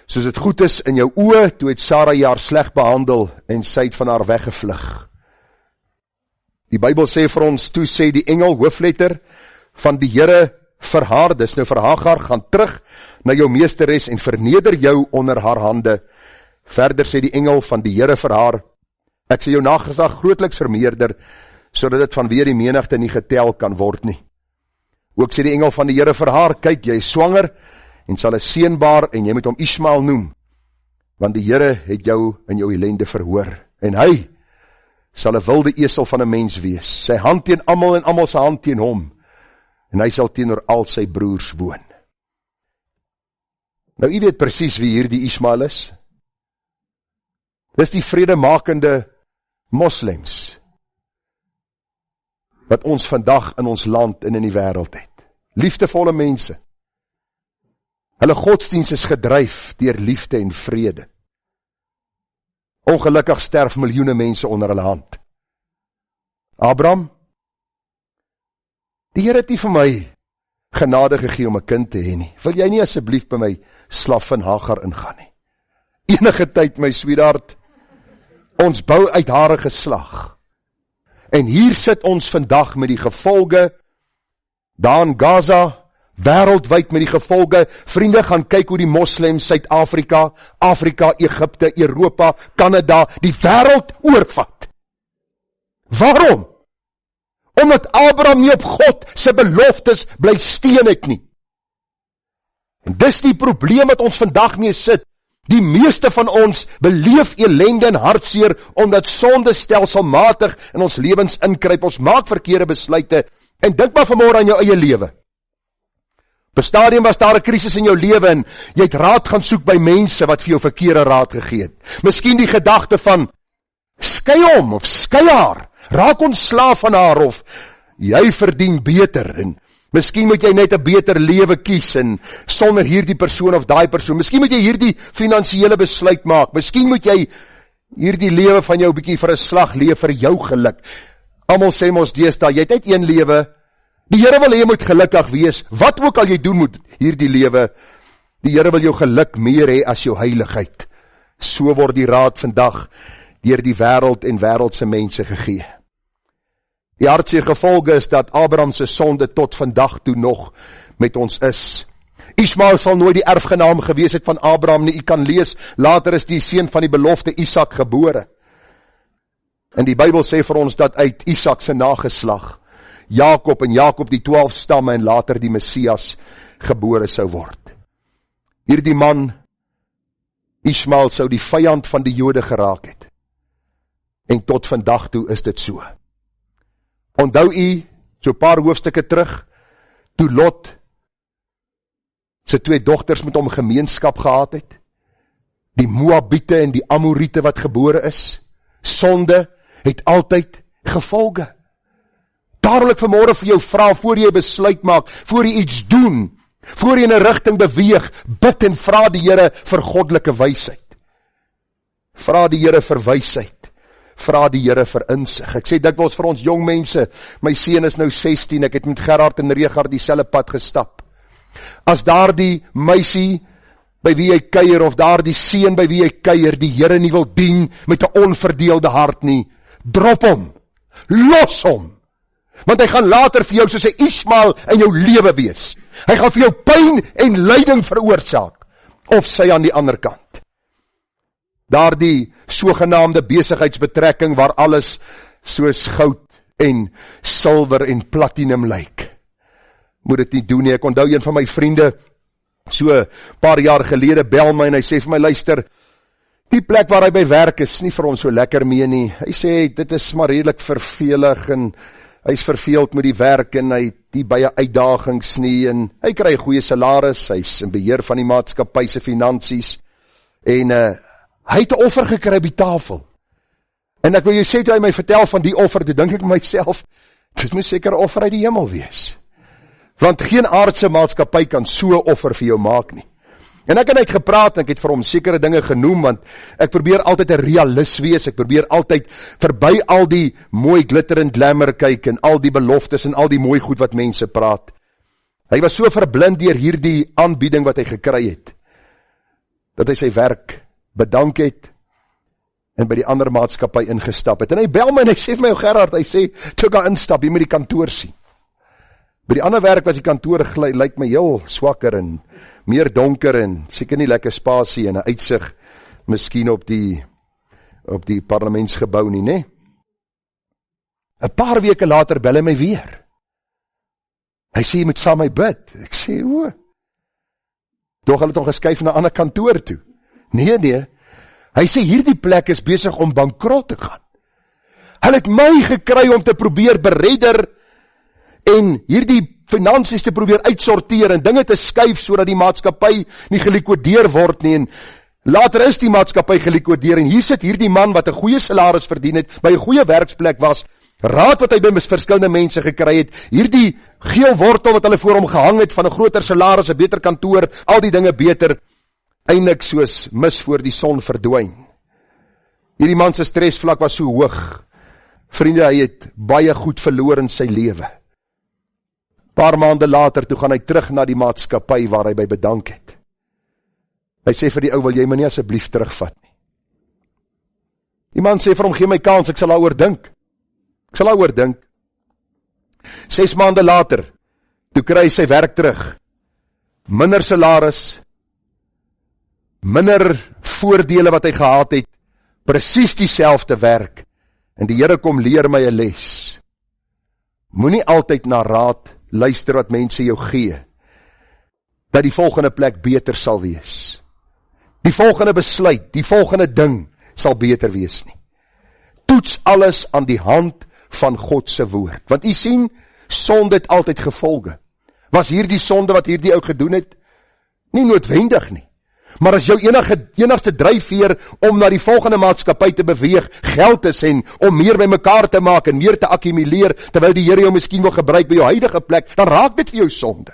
soos het goed is in jou oë. Toe het Sarai haar sleg behandel en sy het van haar weggevlug. Die Bybel sê vir ons, toe sê die engel, hoofletter van die Here vir haar, dis nou vir Hagar, gaan terug na jou meesteres en verneder jou onder haar hande. Verder sê die engel van die Here vir haar, ek sal jou nageslag grootliks vermeerder, sodat dit vanweer die menigte nie getel kan word nie. Ook sê die engel van die Here vir haar, kyk, jy is swanger en sal 'n seun baar en jy moet hom Ismael noem, want die Here het jou in jou ellende verhoor. En hy sal 'n wilde esel van 'n mens wees, sy hand teen almal en almal se hand teen hom, en hy sal teenoor al sy broers woon. Nou, u weet presies wie hierdie Ismael is. Dis die vredemakende moslems wat ons vandag in ons land en in die wêreld het. Liefdevolle mense. Hulle godsdiens is gedryf deur liefde en vrede. Ongelukkig sterf miljoene mense onder hulle hand. Abraham, die Here het nie vir my genade gegee om 'n kind te hê nie. Wil jy nie asseblief by my slavin Hagar ingaan nie? Enige tyd, my sweetheart, ons bou uit haar 'n geslag. En hier sit ons vandag met die gevolge, daar in Gaza, wêreldwyd met die gevolge. Vriende, gaan kyk hoe die moslems Suid-Afrika, Afrika, Egipte, Europa, Kanada, die wêreld oorvat. Waarom? Omdat Abraham nie op God se beloftes bly steun het nie. En dis die probleem wat ons vandag mee sit. Die meeste van ons beleef ellende en hartseer, omdat sonde stelselmatig in ons lewens inkruip. Ons maak verkeerde besluite, en dink maar vanmôre aan jou eie lewe. Op 'n stadium was daar 'n krisis in jou lewe, en jy het raad gaan soek by mense wat vir jou verkeerde raad gegee het. Miskien die gedagte van, skei hom, of skei haar, raak ontslaaf van haar, of jy verdien beter, en miskien moet jy net 'n beter lewe kies, en sonder hierdie persoon of daai persoon. Miskien moet jy hierdie finansiële besluit maak. Miskien moet jy hierdie lewe van jou bietjie vir 'n slag leef vir jou geluk. Almal sê mos deesdae, jy het net een lewe. Die Here wil hê jy moet gelukkig wees. Wat ook al jy doen moet hierdie lewe, die Here wil jou geluk meer hê as jou heiligheid. So word die raad vandag deur die wêreld en wêreldse mense gegee. Die hartseer gevolge is dat Abraham se sonde tot vandag toe nog met ons is. Ismael sal nooit die erfgenaam gewees het van Abraham nie. U kan lees, later is die seun van die belofte Isak gebore. En die Bybel sê vir ons dat uit Isak se nageslag Jakob en Jakob die 12 stamme en later die Messias gebore sou word. Hierdie man, Ismael, sou die vyand van die Jode geraak het. En tot vandag toe is dit so. Onthou u, so 'n paar hoofstukke terug, toe Lot sy 2 dogters met hom gemeenskap gehad het, die Moabiete en die Amoriete wat gebore is, sonde het altyd gevolge. Daarom ek vanmôre vir jou vra, voor jy besluit maak, voor jy iets doen, voor jy in 'n rigting beweeg, bid en vra die Here vir goddelike wysheid. Vra die Here vir wysheid. Vra die Here vir insig. Ek sê dikwels vir ons jong mense, my seun is nou 16, ek het met Gerard en Regard dieselfde pad gestap. As daar die meisie by wie jy kuier, of daar die seun by wie jy kuier, die Here nie wil dien met 'n onverdeelde hart nie, drop hom, los hom, want hy gaan later vir jou soos 'n Ismael in jou lewe wees. Hy gaan vir jou pyn en lyding veroorsaak, of sy aan die ander kant. Daar die sogenaamde besigheidsbetrekking waar alles soos goud en silwer en platinum lyk. Moet dit nie doen nie. Ek onthou een van my vriende, so paar jaar gelede bel my en hy sê vir my, luister, die plek waar hy by werk is nie vir ons so lekker mee nie. Hy sê, dit is maar redelik vervelig en hy is verveeld met die werk en hy het nie baie uitdagings nie en hy kry 'n goeie salaris, hy is in beheer van die maatskappy se finansies en hy het 'n offer gekry by tafel. En ek wil jou sê, toe hy my vertel van die offer, toe dink ek myself, dit moet seker 'n offer uit die hemel wees. Want geen aardse maatskappy kan so 'n offer vir jou maak nie. En ek het net gepraat, en ek het vir hom sekere dinge genoem, want ek probeer altyd 'n realist wees, ek probeer altyd verby al die mooi glitter en glamour kyk, en al die beloftes, en al die mooi goed wat mense praat. Hy was so verblind deur hierdie aanbieding wat hy gekry het, dat hy sy werk bedank het, en by die ander maatskappy ingestap het. En hy bel my en hy sê vir my, Gerard, hy sê, toe ek daar instap, jy moet die kantoor sien. By die ander werk was die kantoor lyk my heel swakker en meer donker en seker nie lekker spasie en 'n uitsig miskien op die parlementsgebou nie, né? 'n Paar weke later bel hy my weer. Hy sê, jy moet saam my bid. Ek sê, o. Doch hulle het hom geskuif na 'n ander kantoor toe. Nee. Hy sê, hierdie plek is besig om bankrot te gaan. Hulle het my gekry om te probeer beredder en hierdie finansies te probeer uitsorteer en dinge te skuif sodat die maatskappy nie gelikwideer word nie. En later is die maatskappy gelikwideer en hier sit hierdie man wat 'n goeie salaris verdien het, by 'n goeie werksplek was, raad wat hy by verskillende mense gekry het, hierdie geel wortel wat hulle voor hom gehang het van 'n groter salaris, 'n beter kantoor, al die dinge beter, eindelik soos mis voor die son verdwyn. Hierdie man se stresvlak was so hoog. Vriende, hy het baie goed verloor in sy lewe. Paar maande later, toe gaan hy terug na die maatskappy waar hy by bedank het. Hy sê vir die ou, wil jy my nie asseblief terugvat nie? Die man sê vir hom, gee my kans, ek sal daaroor dink. 6 maande later, toe kry hy sy werk terug. Minder salaris, minder voordele wat hy gehad het, presies dieselfde werk, en die Here kom leer my 'n les. Moenie altyd na raad luister wat mense jou gee, dat die volgende plek beter sal wees. Die volgende besluit, die volgende ding sal beter wees nie. Toets alles aan die hand van God se woord. Want u sien, sonde het altyd gevolge. Was hierdie sonde wat hierdie ou gedoen het? Nie noodwendig nie. Maar as jou enigste dryfveer om na die volgende maatskappy te beweeg, geld is en om meer by mekaar te maak en meer te akkumuleer, terwyl die Here jou miskien wil gebruik by jou huidige plek, dan raak dit vir jou sonde.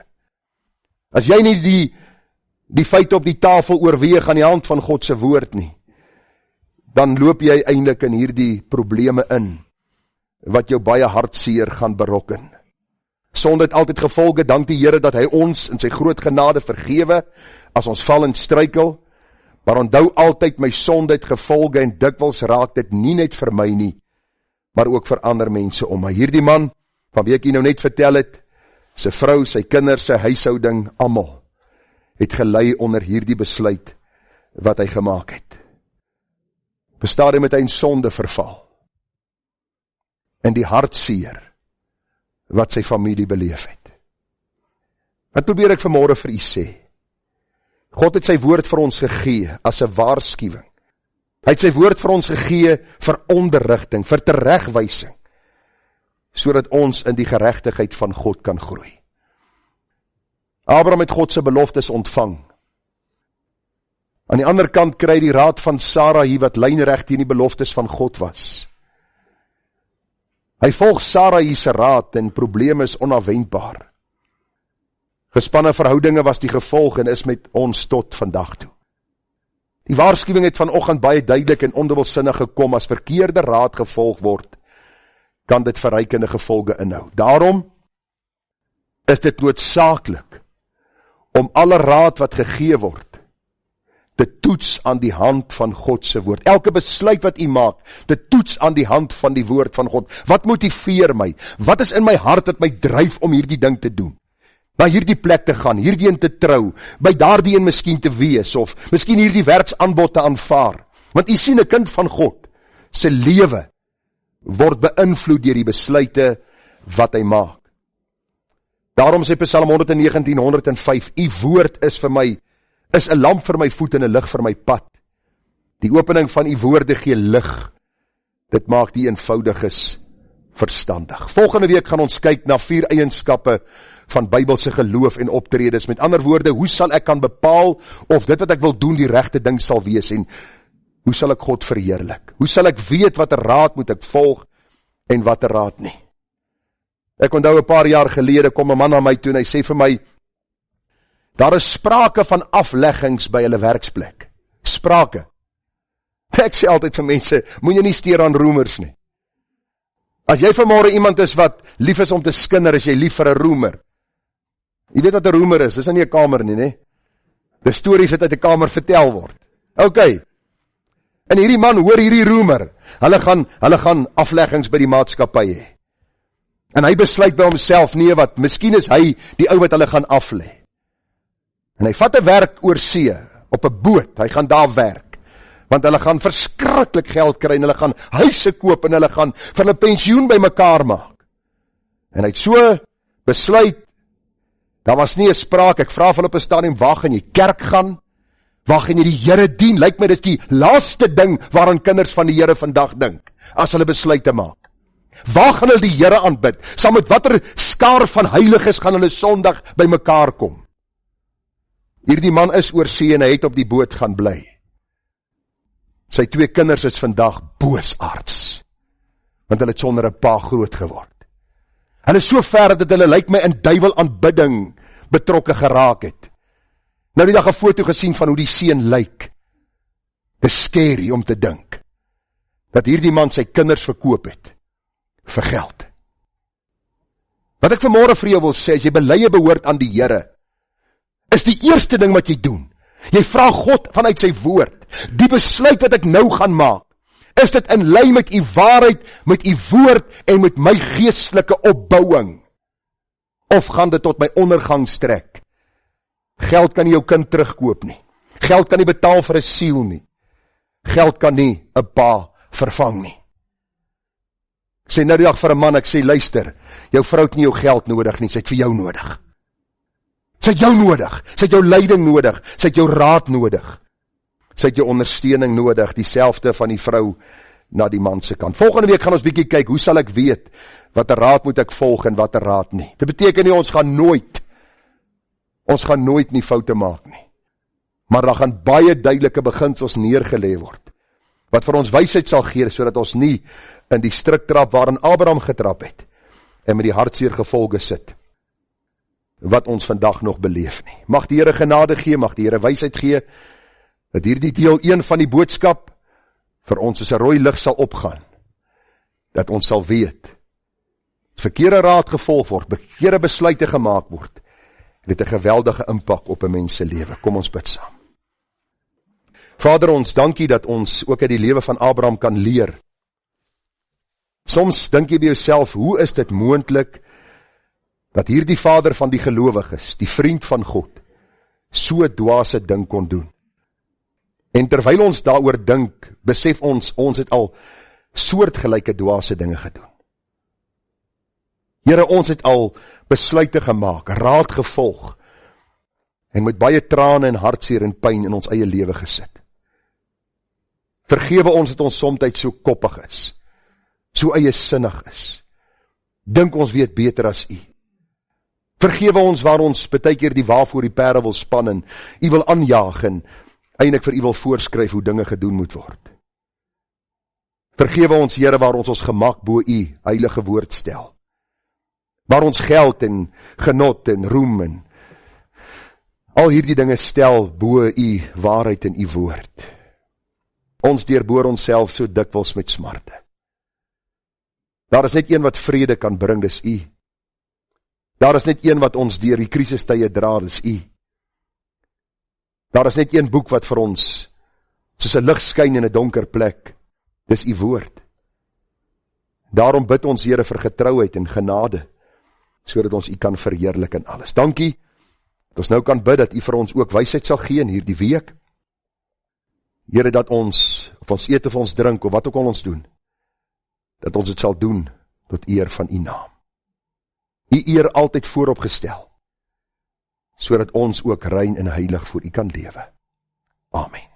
As jy nie die feite op die tafel oorweeg aan die hand van God se woord nie, dan loop jy eintlik in hierdie probleme in, wat jou baie hartseer gaan berokken. Sonde het altyd gevolge, dank die Here dat hy ons in sy groot genade vergewe, as ons val en struikel, Maar onthou altyd, my sonde het gevolge en dikwels raak dit nie net vir my nie, maar ook vir ander mense om my. Hierdie man, van wie ek nou net vertel het, sy vrou, sy kinders, sy huishouding, almal, het gelei onder hierdie besluit wat hy gemaak het. Bestaar hy met hy in sonde verval. En die hartseer wat sy familie beleef het. Wat probeer ek vanmôre vir u sê? God het sy woord vir ons gegee as 'n waarskuwing. Hy het sy woord vir ons gegee vir onderrigting, vir teregwysing, sodat ons in die geregtigheid van God kan groei. Abraham het God se beloftes ontvang. Aan die ander kant kry die raad van Sarah hier wat lynreg teen die beloftes van God was. Hy volg Sarah hier se raad en probleme is onafwendbaar. Gespanne verhoudinge was die gevolg en is met ons tot vandag toe. Die waarskuwing het vanoggend baie duidelik en ondubbelsinnig gekom. As verkeerde raad gevolg word, kan dit verrykende gevolge inhou. Daarom is dit noodsaaklik om alle raad wat gegee word te toets aan die hand van God se woord. Elke besluit wat u maak, te toets aan die hand van die woord van God. Wat motiveer my? Wat is in my hart wat my dryf om hierdie ding te doen? Na hierdie plek te gaan, hierdie een te trou, by daardie een miskien te wees, of miskien hierdie werksaanbod te aanvaar. Want u sien, 'n kind van God se lewe word beïnvloed deur die besluite wat hy maak. Daarom sê Psalm 119, 105, u woord is vir my, is 'n lamp vir my voet en 'n lig vir my pad. Die opening van u woorde gee lig. Dit maak die eenvoudiges verstandig. Volgende week gaan ons kyk na 4 eienskappe van Bybelse geloof en optredes. Met ander woorde, hoe sal ek kan bepaal of dit wat ek wil doen die regte ding sal wees, en hoe sal ek God verheerlik? Hoe sal ek weet watter raad moet ek volg en watter raad nie? Ek onthou 'n paar jaar gelede kom 'n man na my toe en hy sê vir my, daar is sprake van afleggings by hulle werksplek. Sprake. Ek sê altyd vir mense, moet jy nie steur aan roemers nie. As jy vanmôre iemand is wat lief is om te skinder, is jy lief vir 'n roemer. Jy weet wat 'n roemer is, dis nie 'n kamer nie, né? Dis stories wat uit 'n kamer vertel word. OK. En hierdie man hoor hierdie roemer. Hulle gaan afleggings by die maatskappy hê. En hy besluit by homself, nee wat, miskien is hy die ou wat hulle gaan aflê. En hy vat 'n werk oor see, op 'n boot, hy gaan daar werk. Want hulle gaan verskriklik geld kry, en hulle gaan huise koop, en hulle gaan vir hulle pensioen by mekaar maak. En hy het so besluit, daar was nie 'n sprake, ek vra vir op 'n stadium, waar gaan jy kerk gaan? Waar gaan jy die Here dien? Lyk my dit is die laaste ding waaraan kinders van die Here vandag dink, as hulle besluite maak. Waar gaan hulle die Here aanbid? Saam met watter skaar van heiliges gaan hulle Sondag by mekaar kom? Hierdie man is oor see en hy het op die boot gaan bly. Sy 2 kinders is vandag boosaards, want hulle het sonder 'n pa groot geword. Hulle is so ver dat hulle lyk my in duiwel aanbidding betrokke geraak het. Nou die dag 'n foto gesien van hoe die seun lyk. Dis scary om te dink dat hierdie man sy kinders verkoop het vir geld. Wat ek vanmôre vir jou wil sê, as jy bely behoort aan die Here, is die eerste ding wat jy doen. Jy vra God vanuit sy woord, die besluit wat ek nou gaan maak, is dit in lyn met u waarheid, met u woord en met my geestelike opbouing? Of gaan dit tot my ondergang strek? Geld kan nie jou kind terugkoop nie. Geld kan nie betaal vir 'n siel nie. Geld kan nie 'n pa vervang nie. Ek sê nou die dag vir 'n man, ek sê luister, jou vrou het nie jou geld nodig nie, sy het vir jou nodig. Sy het jou nodig, sy het jou leiding nodig, sy het jou raad nodig. Sy het jou ondersteuning nodig, dieselfde van die vrou na die man se kant. Volgende week gaan ons bietjie kyk, hoe sal ek weet, watter raad moet ek volg en watter raad nie. Dit beteken nie, ons gaan nooit nie foute maak nie. Maar daar gaan baie duidelike beginsels neergelê word, wat vir ons wysheid sal gee, sodat ons nie in die struiktrap waarin Abraham getrap het, en met die hartseer gevolge sit, wat ons vandag nog beleef nie. Mag die Here genade gee, mag die Here wysheid gee, dat hierdie deel 1 van die boodskap vir ons as 'n rooi lig sal opgaan, dat ons sal weet, verkeerde raad gevolg word, verkeerde besluite gemaak word, dit 'n geweldige impak op 'n mens se lewe. Kom ons bid saam. Vader, ons dankie dat ons ook uit die lewe van Abraham kan leer. Soms dink jy by jouself, hoe is dit moontlik dat hierdie vader van die gelowiges, die vriend van God, so dwaase ding kon doen? En terwyl ons daaroor dink, besef ons het al soortgelyke dwaase dinge gedoen. Here, ons het al besluite gemaak, raad gevolg, en met baie trane en hartseer en pyn in ons eie lewe gesit. Vergewe ons dat ons soms so koppig is, so eiesinnig is. Dink ons weet beter as U. Vergewe ons waar ons baie keer die waaf oor die perde wil span en U wil aanjaag en eintlik vir U wil voorskryf hoe dinge gedoen moet word. Vergewe ons, Here, waar ons gemak bo U heilige woord stel. Waar ons geld en genot en roem en al hierdie dinge stel bo U waarheid en U woord. Ons deurboor onsself so dikwels met smarte. Daar is net een wat vrede kan bring, dis U. Daar is net een wat ons deur die krisistye dra, dis U. Daar is net een boek wat vir ons soos 'n lig skyn in 'n donker plek, dis U woord. Daarom bid ons, Here, vir getrouheid en genade, sodat ons U kan verheerlik in alles. Dankie, dat ons nou kan bid, dat U vir ons ook wysheid sal gee in hierdie week. Here, dat ons, of ons eet of ons drink, of wat ook al ons doen, dat ons dit sal doen, tot eer van U naam. U eer altyd vooropgestel, sodat ons ook rein en heilig voor U kan lewe. Amen.